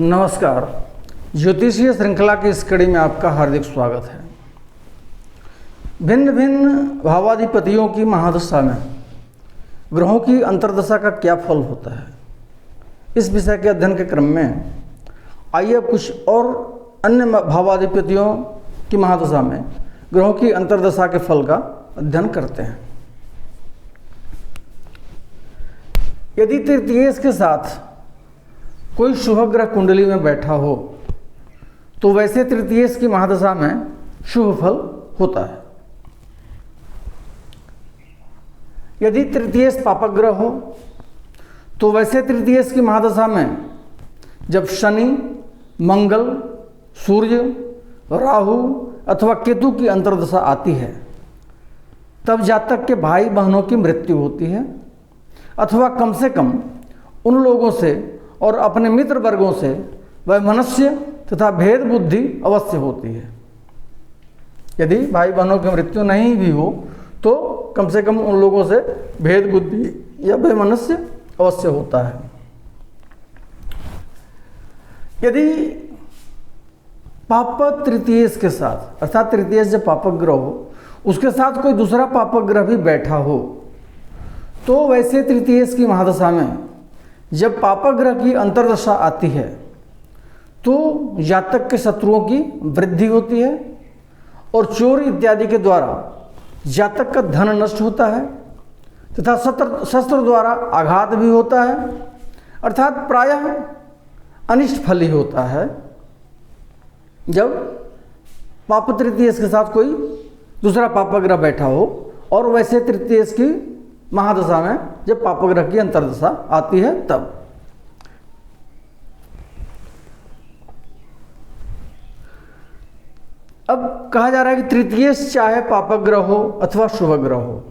नमस्कार। ज्योतिषीय श्रृंखला की इस कड़ी में आपका हार्दिक स्वागत है। भिन्न भिन्न भावाधिपतियों की महादशा में ग्रहों की अंतर्दशा का क्या फल होता है, इस विषय के अध्ययन के क्रम में आइए अब कुछ और अन्य भावाधिपतियों की महादशा में ग्रहों की अंतर्दशा के फल का अध्ययन करते हैं। यदि तृतीयेश के साथ कोई शुभ ग्रह कुंडली में बैठा हो तो वैसे तृतीयेश की महादशा में शुभ फल होता है। यदि तृतीयेश पापक ग्रह हो तो वैसे तृतीयेश की महादशा में जब शनि, मंगल, सूर्य, राहु अथवा केतु की अंतर्दशा आती है तब जातक के भाई बहनों की मृत्यु होती है अथवा कम से कम उन लोगों से और अपने मित्र वर्गों से वैमनस्य तथा भेद बुद्धि अवश्य होती है। यदि भाई बहनों की मृत्यु नहीं भी हो तो कम से कम उन लोगों से भेद बुद्धि या वैमनस्य अवश्य होता है। यदि पापक तृतीयेश के साथ अर्थात तृतीयेश जब पापक ग्रह हो उसके साथ कोई दूसरा पापक ग्रह भी बैठा हो तो वैसे तृतीयेश की महादशा में जब पापक ग्रह की अंतर्दशा आती है तो जातक के शत्रुओं की वृद्धि होती है और चोर इत्यादि के द्वारा जातक का धन नष्ट होता है तथा शस्त्र द्वारा आघात भी होता है, अर्थात प्रायः अनिष्ट फल ही होता है जब पाप तृतीयेश के साथ कोई दूसरा पापक ग्रह बैठा हो और वैसे तृतीयेश की महादशा में जब पापक ग्रह की अंतर्दशा आती है तब। अब कहा जा रहा है कि तृतीयेश चाहे पापक ग्रह हो अथवा शुभ ग्रह हो,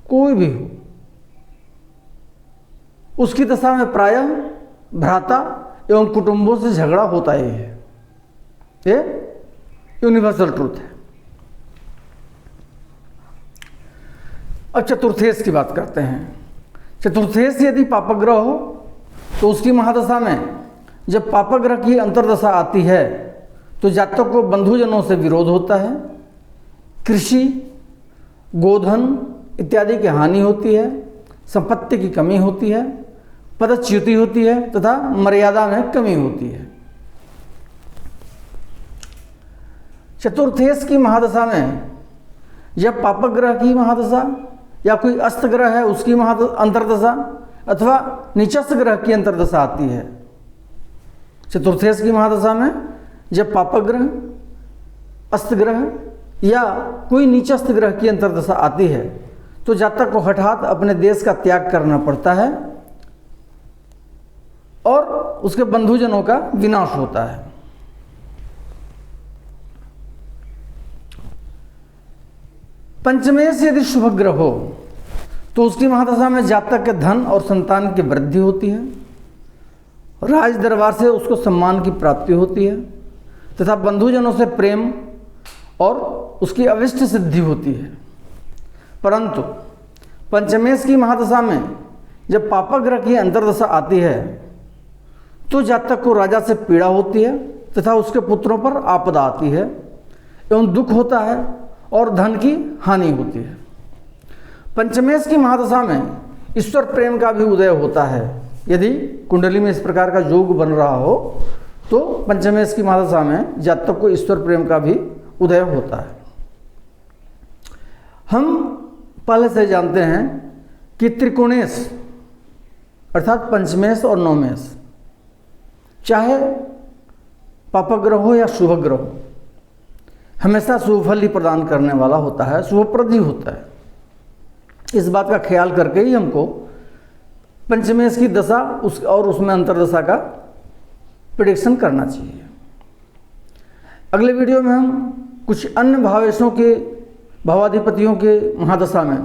कोई भी हो, उसकी दशा में प्रायः भ्राता एवं कुटुंबों से झगड़ा होता ही है। ये यूनिवर्सल ट्रूथ है। अब चतुर्थेश की बात करते हैं। चतुर्थेश यदि पापक ग्रह हो तो उसकी महादशा में जब पापक ग्रह की अंतर्दशा आती है तो जातक को बंधुजनों से विरोध होता है, कृषि, गोधन इत्यादि की हानि होती है, संपत्ति की कमी होती है, पदच्युति होती है तथा मर्यादा में कमी होती है। चतुर्थेश की महादशा में जब पापक ग्रह की महादशा या कोई अस्त ग्रह है उसकी अंतर्दशा अथवा नीचस्थ ग्रह की अंतर्दशा आती है, चतुर्थेश की महादशा में जब पापक ग्रह, अस्त ग्रह या कोई नीचस्थ ग्रह की अंतर्दशा आती है तो जातक को हठात अपने देश का त्याग करना पड़ता है और उसके बंधुजनों का विनाश होता है। पंचमेश यदि शुभ ग्रह हो तो उसकी महादशा में जातक के धन और संतान की वृद्धि होती है, राज दरबार से उसको सम्मान की प्राप्ति होती है तथा बंधुजनों से प्रेम और उसकी अविष्ट सिद्धि होती है। परंतु पंचमेश की महादशा में जब पापक ग्रह की अंतर्दशा आती है तो जातक को राजा से पीड़ा होती है तथा उसके पुत्रों पर आपदा आती है एवं दुख होता है और धन की हानि होती है। पंचमेश की महादशा में ईश्वर प्रेम का भी उदय होता है। यदि कुंडली में इस प्रकार का योग बन रहा हो तो पंचमेश की महादशा में जातक को ईश्वर प्रेम का भी उदय होता है। हम पहले से जानते हैं कि त्रिकोणेश अर्थात पंचमेश और नवमेश चाहे पापक ग्रह हो या शुभ ग्रह हो हमेशा शुभ फल ही प्रदान करने वाला होता है, शुभप्रद ही होता है। इस बात का ख्याल करके ही हमको पंचमेश की दशा और उसमें अंतर्दशा का प्रेडिक्शन करना चाहिए। अगले वीडियो में हम कुछ अन्य भावेशों के भावाधिपतियों के महादशा में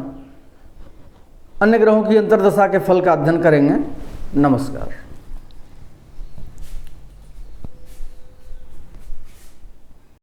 अन्य ग्रहों की अंतर्दशा के फल का अध्ययन करेंगे। नमस्कार।